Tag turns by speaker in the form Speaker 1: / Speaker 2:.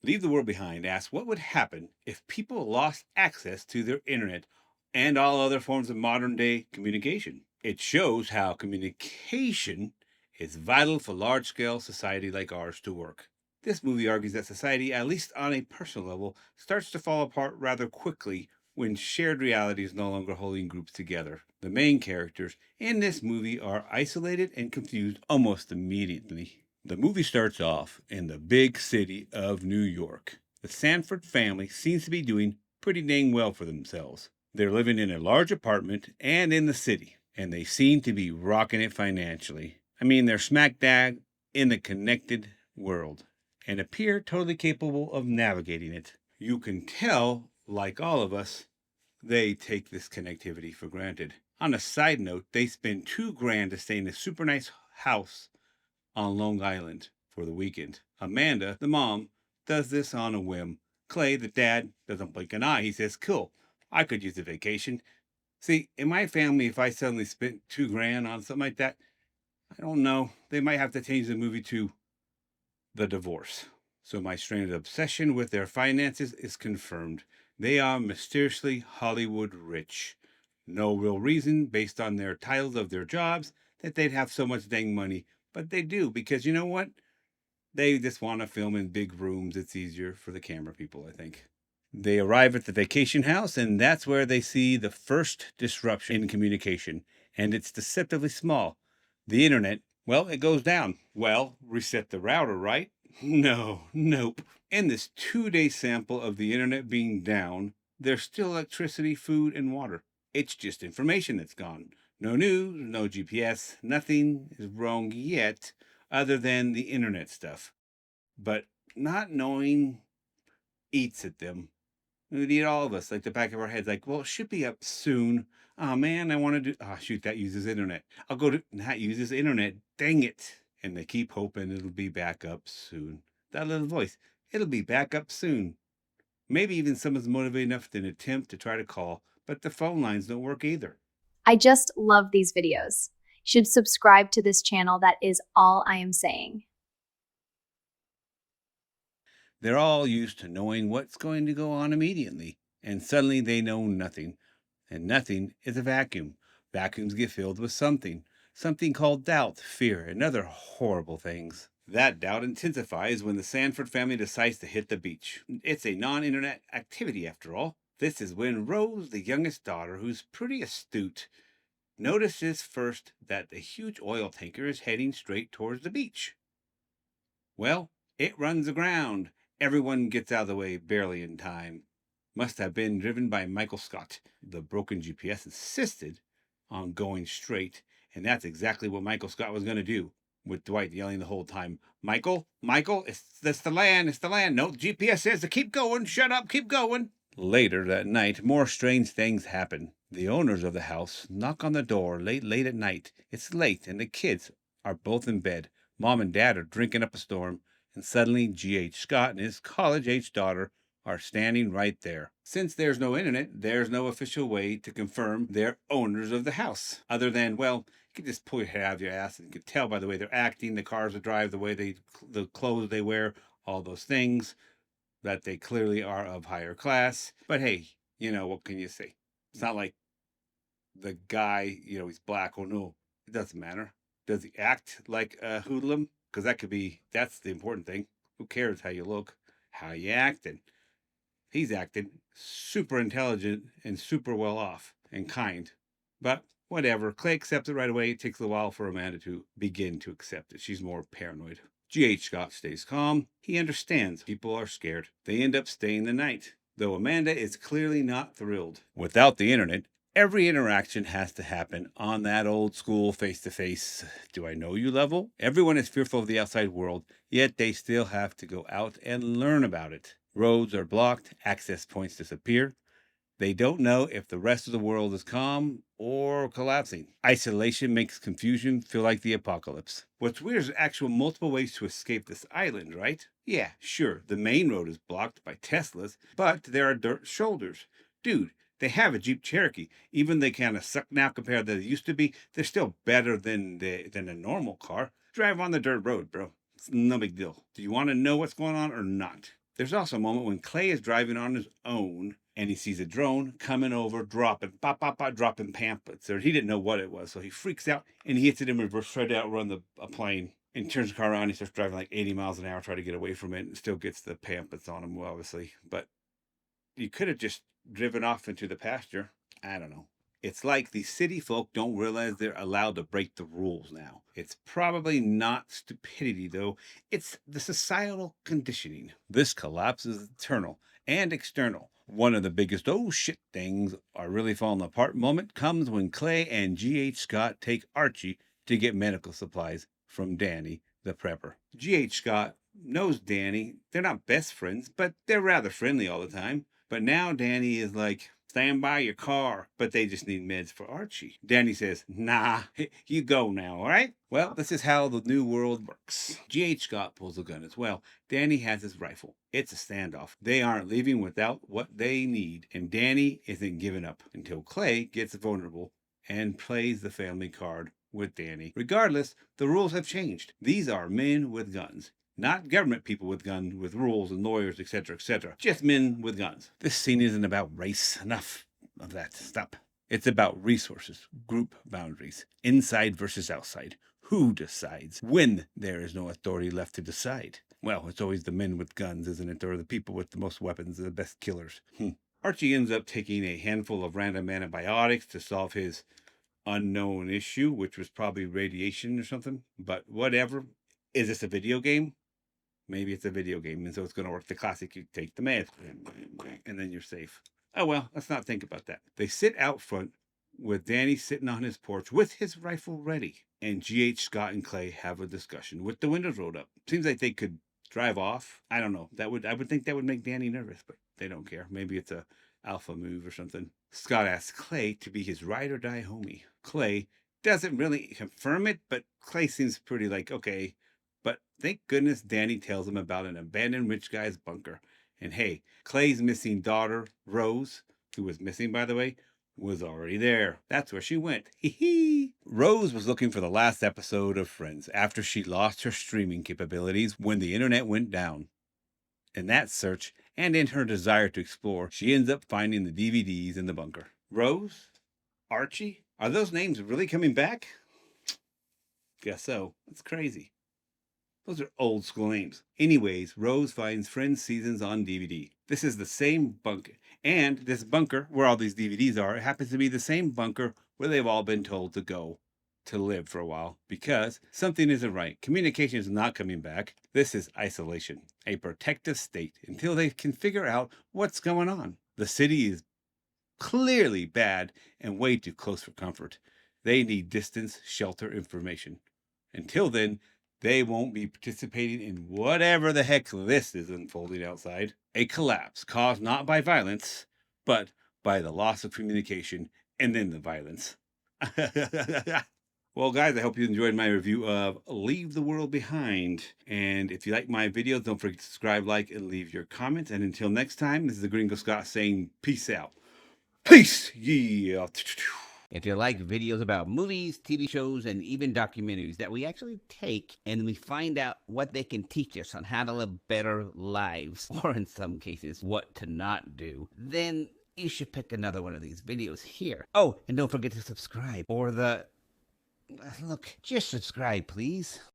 Speaker 1: Leave the World Behind asks what would happen if people lost access to their internet and all other forms of modern day communication. It shows how communication is vital for large scale society like ours to work. This movie argues that society, at least on a personal level, starts to fall apart rather quickly when shared reality is no longer holding groups together. The main characters in this movie are isolated and confused almost immediately. The movie starts off in the big city of New York. The Sanford family seems to be doing pretty dang well for themselves. They're living in a large apartment and in the city, and they seem to be rocking it financially. I mean, they're smack dab in the connected world and appear totally capable of navigating it. You can tell, like all of us, they take this connectivity for granted. On a side note, they spend $2,000 to stay in a super nice house on Long Island for the weekend. Amanda, the mom, does this on a whim. Clay, the dad, doesn't blink an eye. He says, "Cool, I could use a vacation." See, in my family, if I suddenly spent $2,000 on something like that, I don't know. They might have to change the movie to The Divorce. So my strained obsession with their finances is confirmed. They are mysteriously Hollywood rich. No real reason, based on their titles of their jobs, that they'd have so much dang money. But they do, because you know what? They just want to film in big rooms. It's easier for the camera people, I think. They arrive at the vacation house, and that's where they see the first disruption in communication. And it's deceptively small. The internet, well, it goes down. Well, reset the router, right? No, nope. In this 2-day sample of the internet being down, there's still electricity, food, and water. It's just information that's gone. No news, no GPS, nothing is wrong yet other than the internet stuff. But not knowing eats at them. It would eat all of us, like the back of our heads, like, well, it should be up soon. Oh man, I want to do, oh shoot, that uses internet. I'll go to, that uses internet. Dang it. And they keep hoping it'll be back up soon. That little voice, it'll be back up soon. Maybe even someone's motivated enough to attempt to try to call, but the phone lines don't work either.
Speaker 2: I just love these videos. You should subscribe to this channel. That is all I am saying.
Speaker 1: They're all used to knowing what's going to go on immediately, and suddenly they know nothing. And nothing is a vacuum. Vacuums get filled with something, something called doubt, fear, and other horrible things. That doubt intensifies when the Sanford family decides to hit the beach. It's a non internet activity, after all. This is when Rose, the youngest daughter, who's pretty astute, notices first that the huge oil tanker is heading straight towards the beach. Well, it runs aground. Everyone gets out of the way barely in time. Must have been driven by Michael Scott. The broken GPS insisted on going straight, and that's exactly what Michael Scott was going to do, with Dwight yelling the whole time, "Michael, Michael, it's the land, it's the land. No, the GPS says to keep going. Shut up, keep going." Later that night, more strange things happen. The owners of the house knock on the door late at night. It's late, and the kids are both in bed. Mom and Dad are drinking up a storm, and suddenly G.H. Scott and his college-age daughter are standing right there. Since there's no internet, there's no official way to confirm they're owners of the house, other than, well, you can just pull your head out of your ass and you can tell by the way they're acting, the cars they drive, the clothes they wear, all those things, that they clearly are of higher class. But hey, what can you say? It's not like the guy, he's black or no. It doesn't matter. Does he act like a hoodlum? Because that's the important thing. Who cares how you look, how you act? And he's acted super intelligent and super well off and kind. But whatever. Clay accepts it right away. It takes a while for Amanda to begin to accept it. She's more paranoid. G.H. Scott stays calm. He understands people are scared. They end up staying the night, though Amanda is clearly not thrilled. Without the internet, every interaction has to happen on that old school face-to-face, do I know you level. Everyone is fearful of the outside world, yet they still have to go out and learn about it. Roads are blocked, access points disappear. They don't know if the rest of the world is calm or collapsing. Isolation makes confusion feel like the apocalypse. What's weird is actual multiple ways to escape this island, right? Yeah, sure, the main road is blocked by Teslas, but there are dirt shoulders. Dude, they have a Jeep Cherokee. Even they kind of suck now compared to they used to be. They're still better than a normal car. Drive on the dirt road, bro. It's no big deal. Do you want to know what's going on or not? There's also a moment when Clay is driving on his own and he sees a drone coming over, dropping, pop, pop, pop, dropping pamphlets. Or he didn't know what it was, so he freaks out and he hits it in reverse, trying to outrun a plane. And turns the car around. He starts driving like 80 miles an hour, trying to get away from it, and still gets the pamphlets on him, obviously. But you could have just driven off into the pasture. I don't know. It's like the city folk don't realize they're allowed to break the rules now. It's probably not stupidity, though. It's the societal conditioning. This collapse is internal and external. One of the biggest oh shit things are really falling apart moment comes when Clay and G.H. Scott take Archie to get medical supplies from Danny, the prepper. G.H. Scott knows Danny. They're not best friends, but they're rather friendly all the time. But now Danny is like, stand by your car, but they just need meds for Archie. Danny says, nah, you go now, all right? Well, this is how the new world works. G.H. Scott pulls a gun as well. Danny has his rifle. It's a standoff. They aren't leaving without what they need, and Danny isn't giving up until Clay gets vulnerable and plays the family card with Danny. Regardless, the rules have changed. These are men with guns. Not government people with guns, with rules and lawyers, etc., etc. Just men with guns. This scene isn't about race. Enough of that. Stop. It's about resources, group boundaries, inside versus outside. Who decides when there is no authority left to decide? Well, it's always the men with guns, isn't it? Or the people with the most weapons, the best killers. Archie ends up taking a handful of random antibiotics to solve his unknown issue, which was probably radiation or something. But whatever. Is this a video game? Maybe it's a video game, and so it's going to work the classic. You take the meds, and then you're safe. Oh, well, let's not think about that. They sit out front with Danny sitting on his porch with his rifle ready, and G.H. Scott and Clay have a discussion with the windows rolled up. Seems like they could drive off. I don't know. I would think that would make Danny nervous, but they don't care. Maybe it's a alpha move or something. Scott asks Clay to be his ride or die homie. Clay doesn't really confirm it, but Clay seems pretty like, okay. But thank goodness Danny tells him about an abandoned rich guy's bunker. And hey, Clay's missing daughter, Rose, who was missing, by the way, was already there. That's where she went. Hee hee. Rose was looking for the last episode of Friends after she lost her streaming capabilities when the internet went down. In that search, and in her desire to explore, she ends up finding the DVDs in the bunker. Rose? Archie? Are those names really coming back? Guess so. That's crazy. Those are old school names. Anyways, Rose finds Friends seasons on DVD. This is the same bunker. And this bunker, where all these DVDs are, it happens to be the same bunker where they've all been told to go to live for a while because something isn't right. Communication is not coming back. This is isolation, a protective state until they can figure out what's going on. The city is clearly bad and way too close for comfort. They need distance, shelter, information. Until then, they won't be participating in whatever the heck this is unfolding outside. A collapse caused not by violence, but by the loss of communication and then the violence. Well, guys, I hope you enjoyed my review of Leave the World Behind. And if you like my videos, don't forget to subscribe, like, and leave your comments. And until next time, this is the Gringo Scott saying peace out. Peace! Yeah.
Speaker 3: If you like videos about movies, TV shows, and even documentaries that we actually take and we find out what they can teach us on how to live better lives, or in some cases, what to not do, then you should pick another one of these videos here. Oh, and don't forget to subscribe, or look, just subscribe, please.